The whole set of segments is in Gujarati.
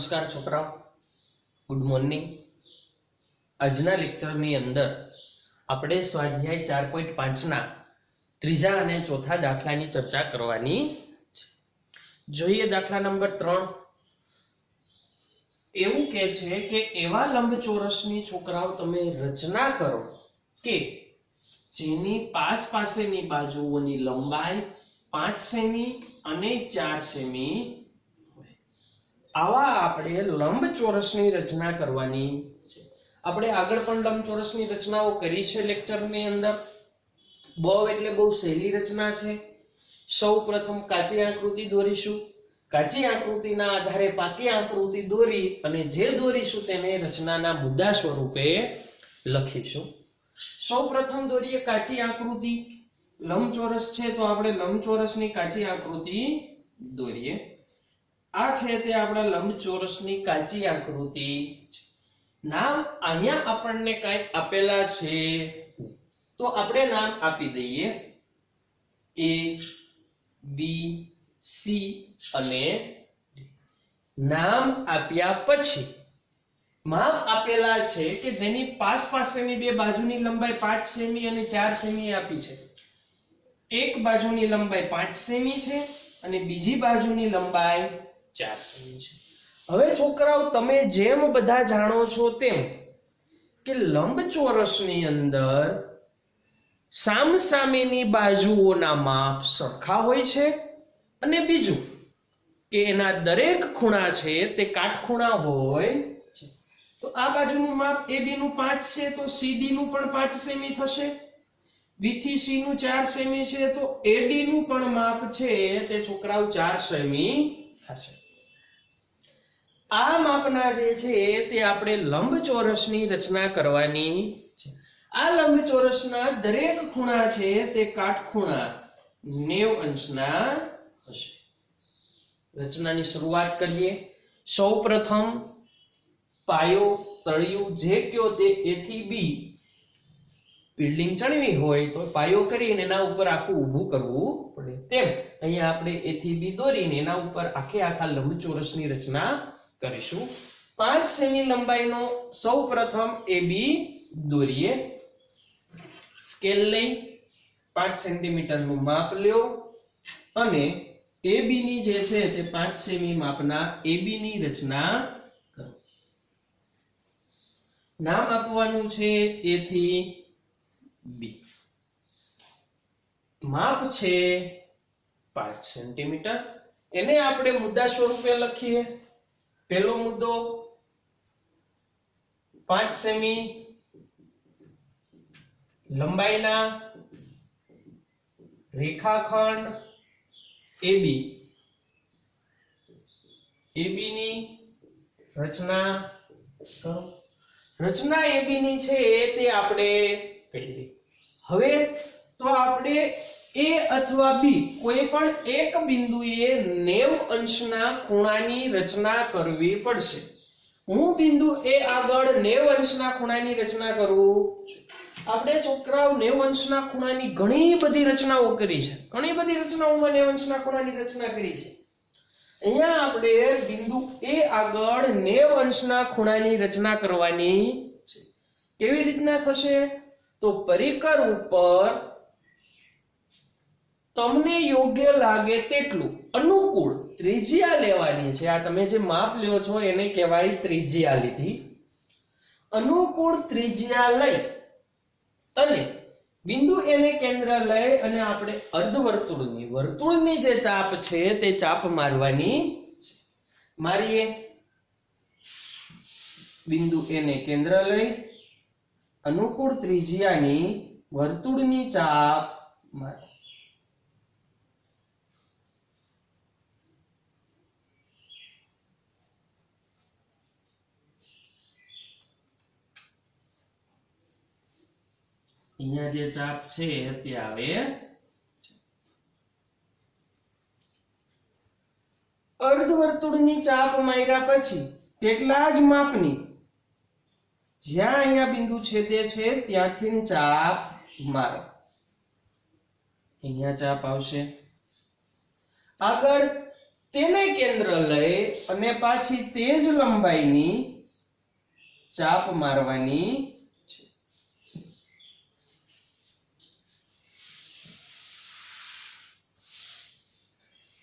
नमस्कार छोकराओ, गुड मॉर्निंग। આજના લેક્ચરની અંદર આપણે સ્વાધ્યાય 4.5 ના ત્રીજા અને ચોથા દાખલાની ચર્ચા કરવાની છે। જોઈએ દાખલા નંબર 3। એવું કહે છે કે એવા લંબચોરસની છોકરાઓ તમે રચના કરો કે જેની પાસેની બાજુઓની લંબાઈ 5 સેમી અને 4 સેમી હોય। આવા આપણે લંબચોરસની રચના કરવાની છે। આપણે આગળ પણ લંબચોરસની રચનાઓ કરી છે લેક્ચરની અંદર। બહુ એટલે બહુ સહેલી રચના છે। સૌપ્રથમ કાચી આકૃતિ દોરીશું, કાચી આકૃતિના આધારે પાકી આકૃતિ દોરી અને જે દોરીશું તેને રચનાના મુદ્દા સ્વરૂપે લખીશું। સૌપ્રથમ દોરીએ કાચી આકૃતિ। લંબચોરસ છે તો આપણે લંબચોરસની કાચી આકૃતિ દોરીએ। આ છે તે આપણા લંબચોરસની કાચી આકૃતિ છે। નામ અહીંયા આપણને કઈ આપેલા છે તો આપણે નામ આપી દઈએ A, B, C અને D। નામ આપ્યા પછી માપ આપેલા છે કે જેની પાસેની બે બાજુની લંબાઈ 5 સેમી અને 4 સેમી આપી છે। એક બાજુની લંબાઈ 5 સેમી છે અને બીજી બાજુની લંબાઈ 4 સેમી છે। હવે છોકરાઓ તમે જેમ બધા જાણો છો તેમ કે લંબચોરસની અંદર સામસામેની બાજુઓના માપ સરખા હોય છે અને બીજું કે એના દરેક ખૂણા છે તે કાટખૂણા હોય છે। તો આ બાજુનું માપ AB નું 5 છે તો CD નું પણ 5 સેમી થશે। B થી C નું 4 સેમી છે તો AD નું પણ માપ છે તે છોકરાઓ 4 સેમી થશે। આ માપના જે છે તે આપણે લંબચોરસની રચના કરવાની છે। આ લંબચોરસના દરેક ખૂણા છે તે કાટખૂણા 90 અંશના હશે। રચનાની શરૂઆત કરીએ। સૌપ્રથમ પાયો તળિયું જે કયો તે A થી B બિલ્ડિંગ ચણવી હોય તો પાયો કરીને એના ઉપર આખું ઊભું કરવું પડે। તેમ અહીંયા આપણે A થી B દોરીને એના ઉપર આખા લંબચોરસની રચના કરીશું। 5 સેમી લંબાઈનો સૌપ્રથમ AB દોરીએ। સ્કેલ લઈ 5 સેન્ટીમીટરનું માપ લ્યો અને AB ની જે છે તે 5 સેમી માપના AB ની રચના કરો। નામ આપવાનું છે A થી B। માપ છે 5 સેન્ટીમીટર। એને આપણે મુદ્દા સ્વરૂપે લખીએ। પહેલો મુદ્દો 5 સેમી લંબાઈના રેખાખંડ AB, AB ની રચના કરો। રચના AB ની છે તે આપણે કરીએ। હવે તો આપણે A અથવા B કોઈ પણ એક બિંદુએ 90 અંશના ખૂણાની રચના કરવી પડશે। હું બિંદુ A આગળ 90 અંશના ખૂણાની રચના કરું છું। આપણે છોકરાઓ 90 અંશના ખૂણાની ઘણી બધી રચનાઓ કરી છે। ઘણી બધી રચનાઓમાં 90 અંશના ખૂણાની રચના કરી છે। અહીંયા આપણે બિંદુ A આગળ 90 અંશના ખૂણાની રચના કરવાની છે। કેવી રીતના થશે તો પરિકર ઉપર તમને યોગ્ય લાગે તેટલું અનુકૂળ ત્રિજ્યા લેવાની છે। આ તમે જે માપ લ્યો છો એને કહેવાય ત્રિજ્યા લીધી। અનુકૂળ ત્રિજ્યા લઈ અને બિંદુ એને કેન્દ્ર લઈ અને આપણે વર્તુળની જે ચાપ છે તે ચાપ મારવાની છે। મારીએ। બિંદુ એને કેન્દ્ર લઈ અનુકૂળ ત્રિજ્યાની વર્તુળની ચાપ મારો। અહીંયા જે ચાપ છે તે આવે। અર્ધવર્તુળની ચાપ માર્યા પછી તેટલા જ માપની જ્યાં અહીંયા બિંદુ છેદે છે ત્યાંથી ચાપ મારો। અહીંયા ચાપ આવશે। આગળ તેને કેન્દ્ર લઈ અને પાછી તે જ લંબાઈની ચાપ મારવાની છે.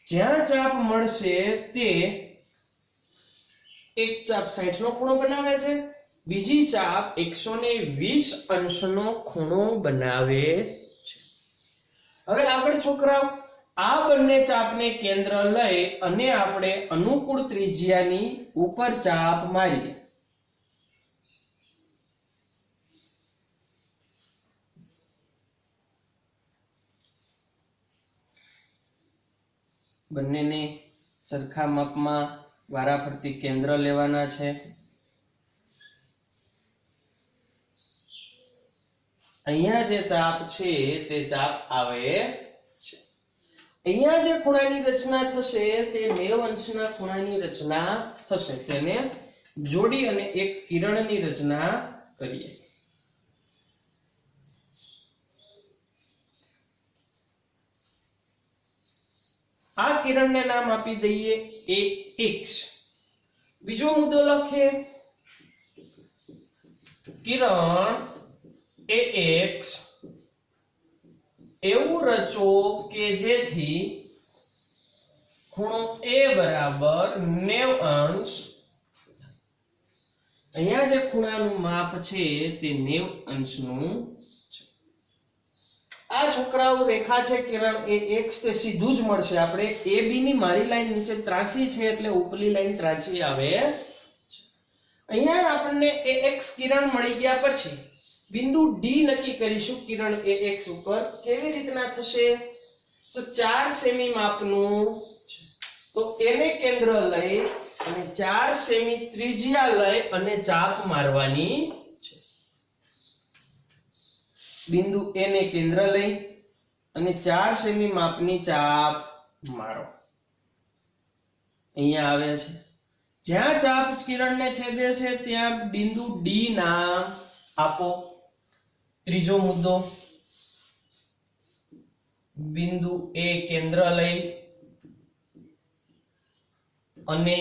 જ્યાં ચાપ મળશે તે એક ચાપ 60 નો ખૂણો બનાવે છે, બીજી ચાપ 120 અંશનો ખૂણો બનાવે છે. હવે આગળ છોકરાઓ આ બંને ચાપને કેન્દ્ર લઈ અને આપણે અનુકૂળ ત્રિજ્યાની ઉપર ચાપ મારીએ. બંનેને સરખા માપમાં વારાફરતી કેન્દ્ર લેવાના છે. અહીંયા જે ચાપ છે તે ચાપ આવે છે. અહીંયા જે ખૂણાની રચના થશે તે 90 અંશના ખૂણાની રચના થશે. તેને જોડી અને એક કિરણની રચના કરીએ. આ કિરણને નામ આપી દઈએ AX. બીજો મુદ્દો લખીએ. કિરણ AX એવું રચો કે જેથી ખૂણો A બરાબર 90 અંશ. અહીંયા જે ખૂણાનું માપ છે તે 90 અંશનું છે. આ છોકરાઓ રેખા છે કિરણ AX તે સીધું જ મળશે. આપણે AB ની મારી લાઈન નીચે ત્રાસી છે એટલે ઉપલી લાઈન ત્રાસી આવે છે. અહીંયા આપણને AX કિરણ મળી ગયા પછી બિંદુ D નક્કી કરીશું કિરણ AX ઉપર. કેવી રીતના થશે? તો 4 સેમી માપનું છે. તો એને કેન્દ્ર લઈ અને 4 સેમી ત્રિજ્યા લઈ અને ચાપ મારવાની છે. બિંદુ A ને કેન્દ્ર લઈ અને 4 સેમી માપની ચાપ મારો. અહીંયા આવે છે. જ્યાં ચાપ કિરણને છેદે છે ત્યાં બિંદુ D નામ આપો. ત્રીજો મુદ્દો, બિંદુ A કેન્દ્ર લઈ અને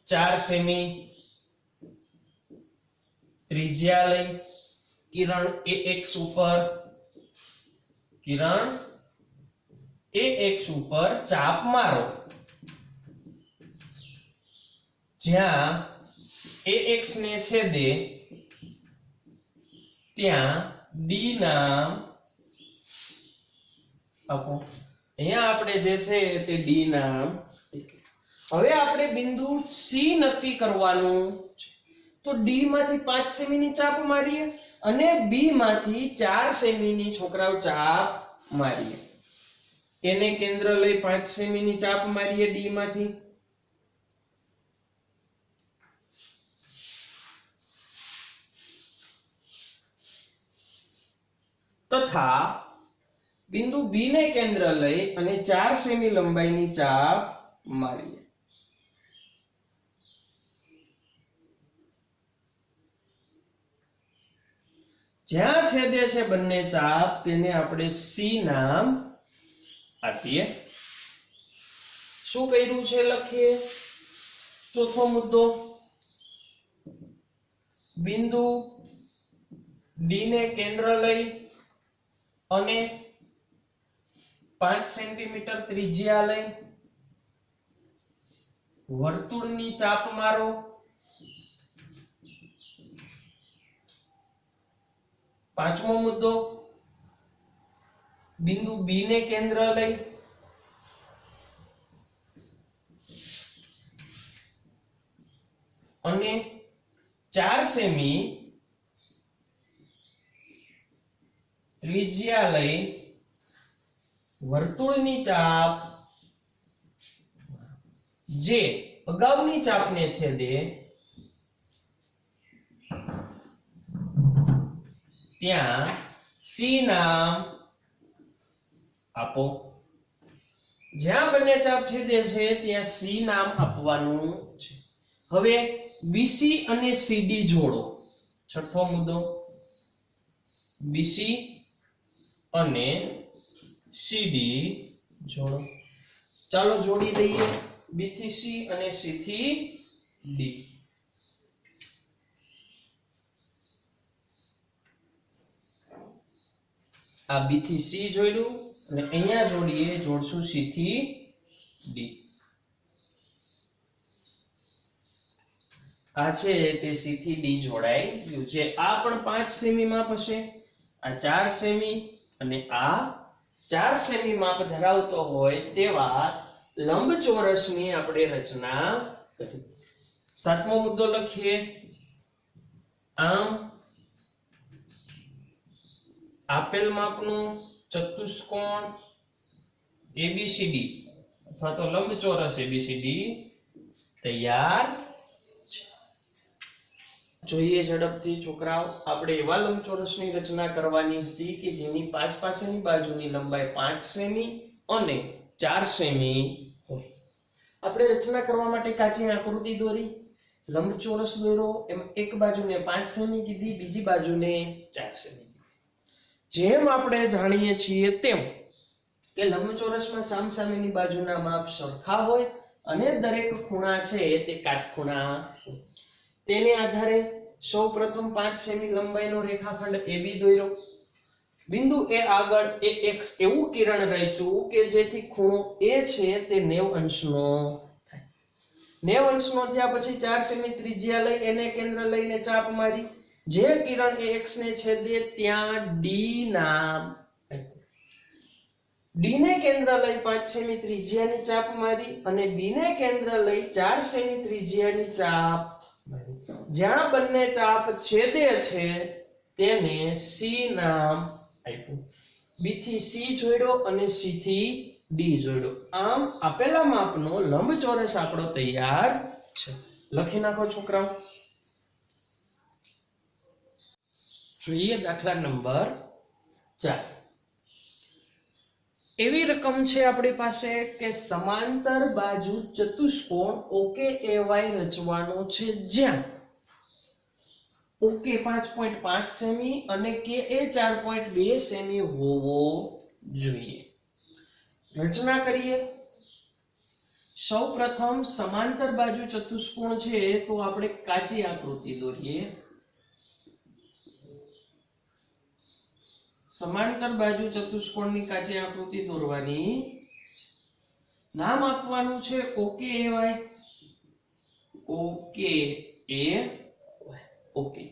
4 સેમી ત્રિજ્યા લઈ કિરણ AX ઉપર ચાપ મારો. જ્યાં AX ને છેદે ત્યાં D નામ આપો. અહીંયા આપણે જે છે તે D નામ. હવે આપણે બિંદુ C નક્કી કરવાનું છે. તો D માંથી 5 સેમી ની ચાપ મારીએ અને B માંથી 4 સેમી ની છોકરાઓ ચાપ મારીએ. એને કેન્દ્ર લઈ 5 સેમી ની ચાપ મારીએ D માંથી. તથા બિંદુ B ને કેન્દ્ર લઈ અને 4 સેમી લંબાઈની ચાપ મારીએ. જ્યાં છેદે છે બંને ચાપ તેને આપણે C નામ આપીએ. શું કર્યું છે લખીએ. ચોથો મુદ્દો, બિંદુ D ને કેન્દ્ર લઈ અને 5 સેન્ટીમીટર ત્રિજ્યા લઈ વર્તુળની ચાપ મારો. પાંચમો મુદ્દો, બિંદુ B ને કેન્દ્ર લઈ અને 4 સેમી ત્રિજ્યા લઈ વર્તુળની ચાપ જે અગાઉની ચાપને છેદે ત્યાં C નામ આપો. જ્યાં બંને ચાપ છેદે છે ત્યાં C નામ આપવાનું છે. હવે BC અને CD જોડો. છઠ્ઠો મુદ્દો, BC અને CD જોડો. ચાલો જોડી દઈએ બી થી સી અને સી થી ડી. આ બી થી સી જોડ્યું અને અહીંયા જોડીએ, જોડશું સી થી ડી. આ છે તે સી થી ડી જોડાઈ ગયું છે. આ પણ 5 સેમી માપ હશે, આ 4 સેમી અને આ 4 સેમી માપ ધરાવતો હોય તેવા લંબચોરસની આપણે રચના કરી. 7મો મુદ્દો લખીએ. આમ આપેલ માપનું ચતુષ્કોણ ABCD અથવા તો લંબચોરસ ABCD તૈયાર છે. જોઈએ ઝડપથી છોકરાઓ, આપણે એવા લંબચોરસની રચના કરવાની હતી કે જેની પાસેની બાજુની લંબાઈ 5 સેમી અને 4 સેમી હોય. આપણે રચના કરવા માટે કાચી આકૃતિ દોરી, લંબચોરસ દોર્યો, એમાં એક બાજુને 5 સેમી કીધી, બીજી બાજુને 4 સેમી. જેમ આપણે જાણીએ છીએ તેમ કે લંબચોરસમાં સામસામેની બાજુના માપ સરખા હોય અને દરેક ખૂણા છે તે કાટખૂણા હોય. તેને આધારે સૌપ્રથમ 5 સેમી લંબાઈનો રેખાખંડ AB દોર્યો. બિંદુ A આગળ એક એવું કિરણ રચ્યું કે જેથી ખૂણો A છે તે 90 અંશનો થાય. 90 અંશનો થયા પછી 4 સેમી ત્રિજ્યા લઈ એને કેન્દ્ર લઈને ચાપ મારી. જે કિરણ AX ને છેદે ત્યાં D નામ D ને કેન્દ્ર લઈ 5 સેમી ત્રિજ્યાની ચાપ મારી અને B ને કેન્દ્ર લઈ 4 સેમી ત્રિજ્યાની ચાપ મારી. જ્યાં બંને ચાપ છેદે છે તેને C નામ આપ્યું. B થી C જોડ્યો અને C થી D જોડ્યો. આમ આપેલા માપનો લંબચોરસ આપણો તૈયાર છે. લખી નાખો છોકરાઓ. જોઈએ દાખલા નંબર 4. એવી રકમ છે આપણી પાસે કે સમાંતર બાજુ ચતુષ્કોણ OKAY રચવાનો છે જ્યાં OK 5.5 સેમી અને KA 4.2 સેમી હોવો જોઈએ. રચના કરીએ. સૌપ્રથમ સમાંતર બાજુ ચતુષ્કોણ છે તો આપણે કાચી આકૃતિ દોરીએ. સમાંતર બાજુ ચતુષ્કોણની કાચી આકૃતિ દોરવાની. નામ આપવાનું છે OKAY. ઓકે.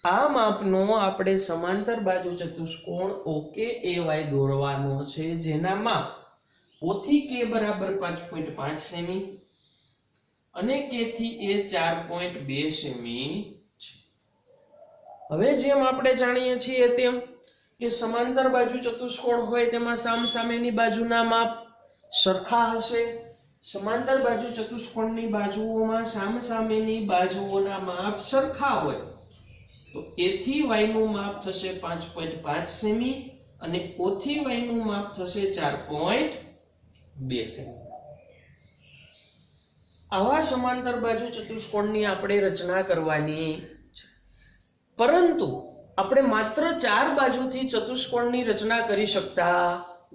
આ માપનો આપણે સમાંતર બાજુ ચતુષ્કોણ OKAY દોરવાનો છે જેના માપ O થી K બરાબર 5.5 સેમી અને K થી A 4.2 સેમી છે. હવે જેમ આપણે જાણીએ છીએ તેમ કે સમાંતર બાજુ ચતુષ્કોણ હોય તેમાં સામસામેની બાજુના માપ સરખા હશે. સમાંતર બાજુ ચતુષ્કોણની બાજુઓમાં સામસામેની બાજુઓના માપ સરખા હોય તો A થી Y નું માપ થશે 5.5 સેમી અને O થી Y નું માપ થશે 4.2 સેમી. આવા સમાંતર બાજુ ચતુષ્કોણની આપણે રચના કરવાની છે. પરંતુ આપણે માત્ર 4 બાજુથી ચતુષ્કોણની રચના કરી શકતા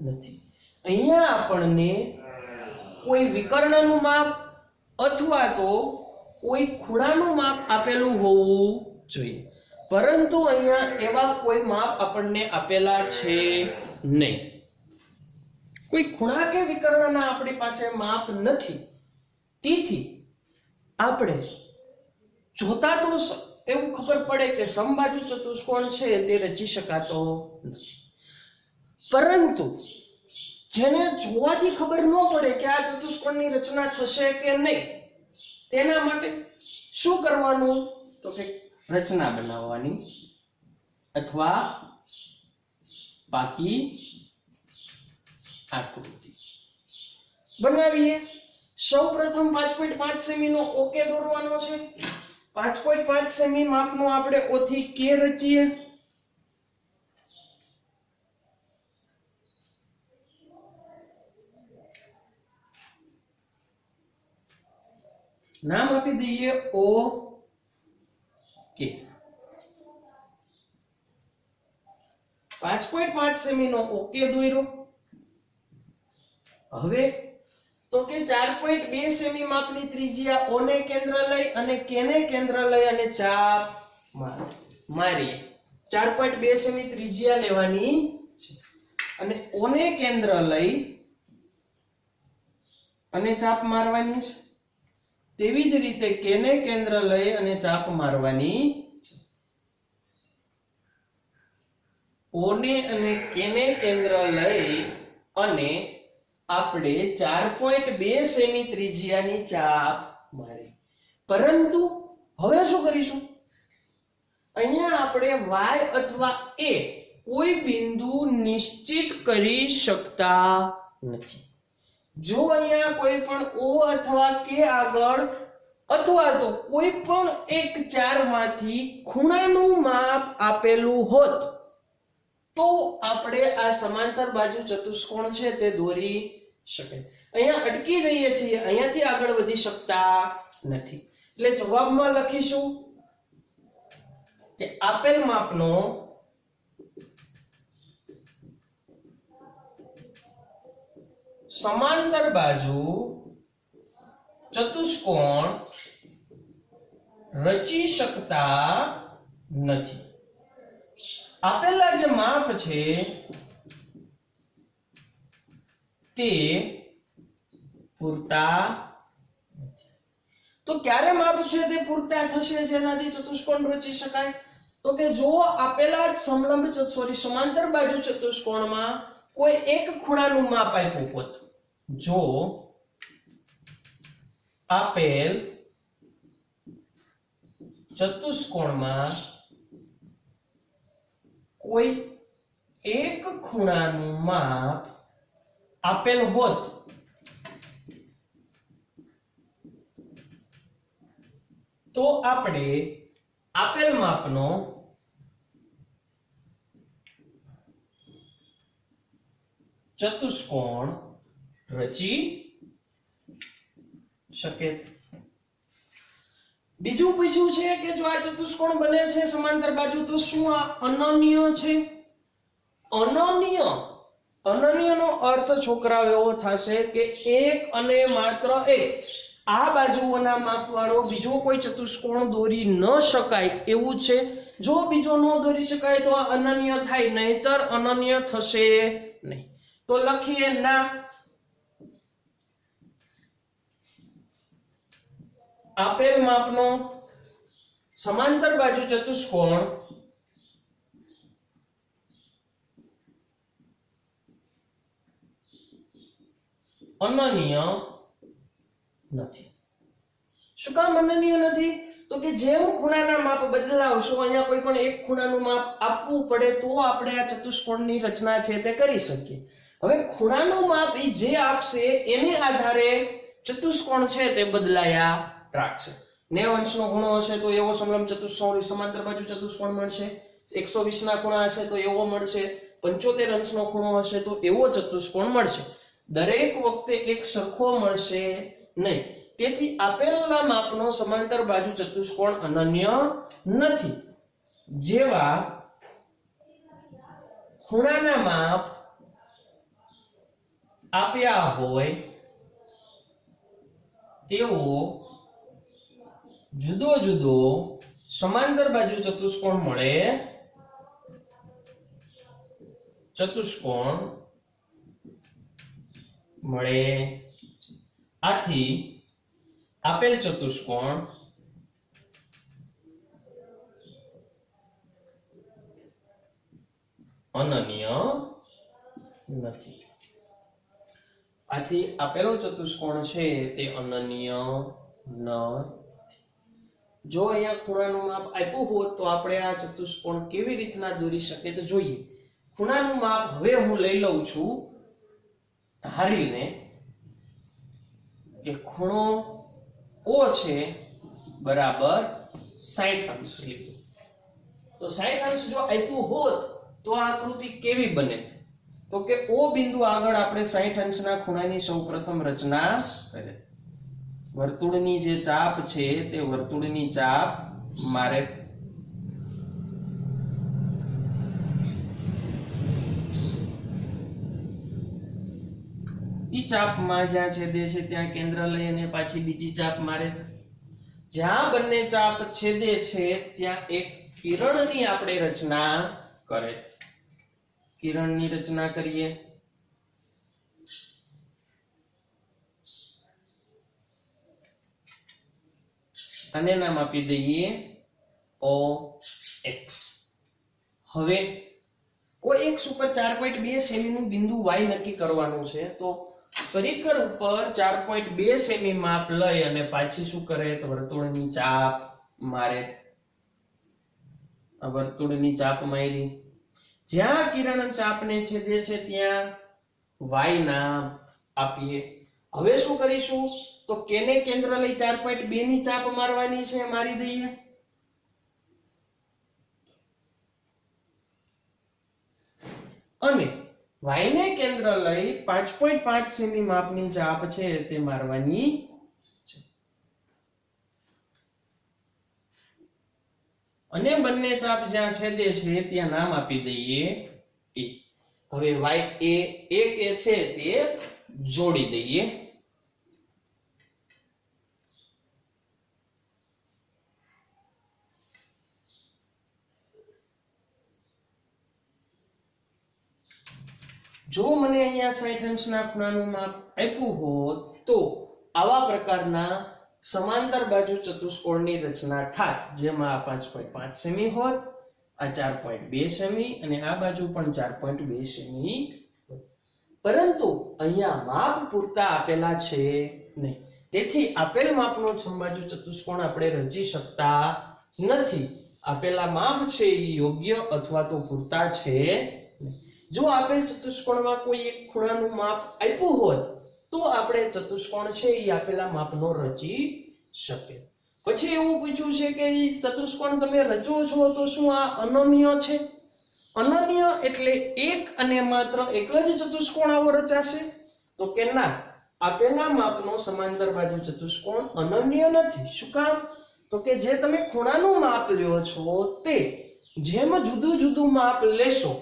નથી. અહીંયા આપણને કોઈ વિકર્ણનું માપ અથવા તો કોઈ ખૂણાનું માપ આપેલું હોવું જોઈએ, પરંતુ અહીંયા એવા કોઈ માપ આપણને આપેલા છે નહીં. કોઈ ખૂણા કે વિકર્ણના આપણી પાસે માપ નથી. તેથી આપણે જોતા તો એવું ખબર પડે કે સમબાજુ ચતુષ્કોણ છે તે રચી શકાતો નથી, પરંતુ જેને જોવાથી ખબર ન પડે કે આ ચતુષ્કોણની રચના થશે કે નહીં, તેના માટે શું કરવાનું તો કે રચના બનાવવાની અથવા પાકી આકૃતિ બનાવીએ. સૌપ્રથમ 5.5 સેમી નો ઓકે દોરવાનો છે. 5.5 સેમી માપનો આપણે O થી K રચીએ. નામ આપી દઈએ OK. 5.5 સેમી નો ઓકે દોર્યો. હવે તો કે 4.2 સેમી માપની ત્રિજ્યા O ને કેન્દ્ર લઈ અને K ને કેન્દ્ર લઈ અને ચાપ મારીએ. 4.2 સેમી ત્રિજ્યા લેવાની છે અને O ને કેન્દ્ર લઈ અને ચાપ મારવાની છે. તેવી જ રીતે K ને કેન્દ્ર લઈ અને ચાપ મારવાની છે. O ને અને K ને કેન્દ્ર લઈ અને આપણે 4.2 સેમી ત્રિજ્યાની ચાપ મારી. પરંતુ હવે શું કરીશું? અહીંયા આપણે y અથવા a કોઈ બિંદુ નિશ્ચિત કરી શકતા નથી. જો અહીંયા કોઈ પણ O અથવા K આગળ અથવા તો કોઈ પણ એક ચારમાંથી ખૂણાનું માપ આપેલું હોત તો આપણે આ સમાંતર બાજુ ચતુષ્કોણ છે તે દોરી શકે. અહીંયા અટકી જઈએ છીએ, અહીંયાથી આગળ વધી શકતા નથી. એટલે જવાબમાં લખીશું કે આપેલ માપનો સમાંતર બાજુ ચતુષ્કોણ રચી શકતા નથી. આપેલા જે માપ છે તે પૂરતા નથી. તો ક્યારે માપ છે તે પૂરતા થશે જેનાથી ચતુષ્કોણ રચી શકાય? તો કે જો આપેલા સમલંબ સમાંતર બાજુ ચતુષ્કોણમાં કોઈ એક ખૂણાનું માપ આપ્યું હોત, જો આપેલ ચતુષ્કોણમાં કોઈ એક ખૂણાનું માપ આપેલ હોત તો આપણે આપેલ માપનો ચતુષ્કોણ રચી શકે. બીજું પૂછ્યું છે કે જો આ ચતુષ્કોણ બને છે સમાંતર બાજુ તો શું આ અનન્ય છે? અનન્યનો અર્થ છોકરાઓ એવો થશે કે એક અને માત્ર એક આ બાજુઓના માપવાળો બીજો કોઈ ચતુષ્કોણ દોરી ન શકાય એવું છે. જો બીજો ન દોરી શકાય તો આ અનન્ય થાય, નહીતર અનન્ય થશે નહીં. તો લખીએ ના. આપેલ માપનો સમાંતર બાજુ ચતુષ્કોણ અનન્ય નથી. શું કામ અનન્ય નથી? તો કે જેમ ખૂણાના માપ બદલાવશો, અહીંયા કોઈ પણ એક ખૂણાનું માપ આપવું પડે તો આપણે આ ચતુષ્કોણની રચના છે તે કરી શકીએ. હવે ખૂણાનું માપ એ જે આપશે એને આધારે ચતુષ્કોણ છે તે બદલાયા રાખશે. 90 અંશનો ખૂણો હશે તો એવો સમલંબ ચતુષ્કોણ સમાંતર બાજુ ચતુષ્કોણ મળશે. 120 ના ખૂણા હશે તો એવો મળશે. 75 અંશનો ખૂણો હશે તો એવો ચતુષ્કોણ મળશે. દરેક વખતે એક સરખો મળશે નહીં. તેથી આપેલા માપનો સમાંતર બાજુ ચતુષ્કોણ અનન્ય નથી. જેવા ખૂણાના માપ આપ્યા હોય તેવો જુદો જુદો સમાંતર બાજુ ચતુષ્કોણ મળે. આથી આપેલ ચતુષ્કોણ અનન્ય નથી. આથી આપેલો ચતુષ્કોણ છે તે અનન્ય નથી. જો અહીંયા ખૂણાનું માપ આપ્યું હોત તો આપણે આ ચતુષ્કોણ કેવી રીતના દોરી શકીએ તો જોઈએ. ખૂણાનું માપ હવે હું લઈ લઉં છું ધારીને કે ખૂણો O છે બરાબર 60 અંશ લીધું. તો 60 અંશ જો આપ્યું હોત તો આ આકૃતિ કેવી બને? તો કે O બિંદુ આગળ આપણે 60 અંશના ખૂણાની સૌપ્રથમ રચના કરીએ. વર્તુળની જે ચાપ છે તે વર્તુળની ચાપ મારે બીજી ચાપમાં જ્યાં છેદે છે ત્યાં કેન્દ્ર લઈ અને પાછી બીજી ચાપ મારે. જ્યાં બંને ચાપ છેદે છે ત્યાં એક કિરણની આપણે રચના કરે. કિરણની રચના કરીએ. અને નામ આપી દઈએ OX. હવે OX ઉપર 4.2 સેમી નું બિંદુ Y નક્કી કરવાનું છે. તો પરિકર ઉપર 4.2 સેમી માપ લઈ અને પાછી શું કરે તો વર્તુળની ચાપ મારે. આ વર્તુળની ચાપ મારી. જ્યાં કિરણ ચાપને છેદે છે ત્યાં Y નામ આપીએ. હવે શું કરીશું તો K ને કેન્દ્ર લઈ 4.2 ની ચાપ મારવાની છે, મારી દઈએ. અને Y ને કેન્દ્ર લઈ 5.5 સેમી માપની ચાપ છે તે મારવાની છે. અને બંને ચાપ જ્યાં છેદે છે ત્યાં નામ આપી દઈએ E. હવે Y એ છે તે જોડી દઈએ. જો મને અહીંયા 60 અંશના ખૂણાનું માપ આપ્યું હોત તો આવા પ્રકારના સમાંતર બાજુ ચતુષ્કોણની રચના થાય, જેમાં આ 5.5 સેમી હોત, આ 4.2 સેમી અને આ બાજુ પણ 4.2 સેમી. પરંતુ અહીંયા માપ પૂરતા આપેલા છે નહીં, તેથી આપેલ માપનો સમબાજુ ચતુષ્કોણ આપણે રચી શકતા નથી. આપેલા માપ છે એ યોગ્ય અથવા તો પૂરતા છે. જો આપેલ ચતુષ્કોણમાં કોઈ એક ખૂણાનું માપ આપ્યું હોત તો આપણે ચતુષ્કોણ છે એ આપેલા માપનો રચી શકે. પછી એવું પૂછ્યું છે કે ચતુષ્કોણ તમે રચો છો તો શું આ અનન્ય છે? અનન્ય એટલે એક અને માત્ર એક જ ચતુષ્કોણ આવો રચાશે? તો કે ના, આપેલા માપનો સમાંતર બાજુ ચતુષ્કોણ અનન્ય નથી. શું કામ? તો કે જે તમે ખૂણાનું માપ લ્યો છો તે જેમ જુદું જુદું માપ લેશો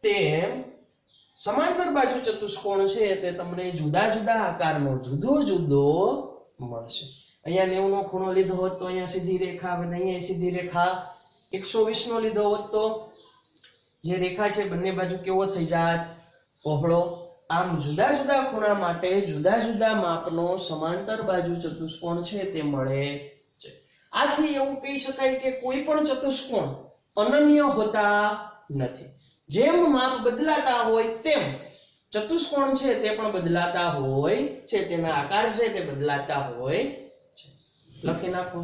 તેમ સમાંતર બાજુ ચતુષ્કોણ છે તે તમને જુદા જુદા આકારનો જુદો જુદો મળશે. અહીંયા 90 નો ખૂણો લીધો હોત તો અહીંયા સીધી રેખા, અને અહીંયા સીધી રેખા. 120 નો લીધો હોત તો જે રેખા છે બંને બાજુ કેવો થઈ જાત? પહોળો. આમ જુદા જુદા ખૂણા માટે જુદા જુદા માપનો સમાંતર બાજુ ચતુષ્કોણ છે તે મળે છે. આથી એવું કહી શકાય કે કોઈ પણ ચતુષ્કોણ અનન્ય હોતા નથી. જેમ માપ બદલાતા હોય તેમ ચતુષ્કોણ છે તે પણ બદલાતા હોય છે, તેના આકાર છે તે બદલાતા હોય છે. લખી નાખો.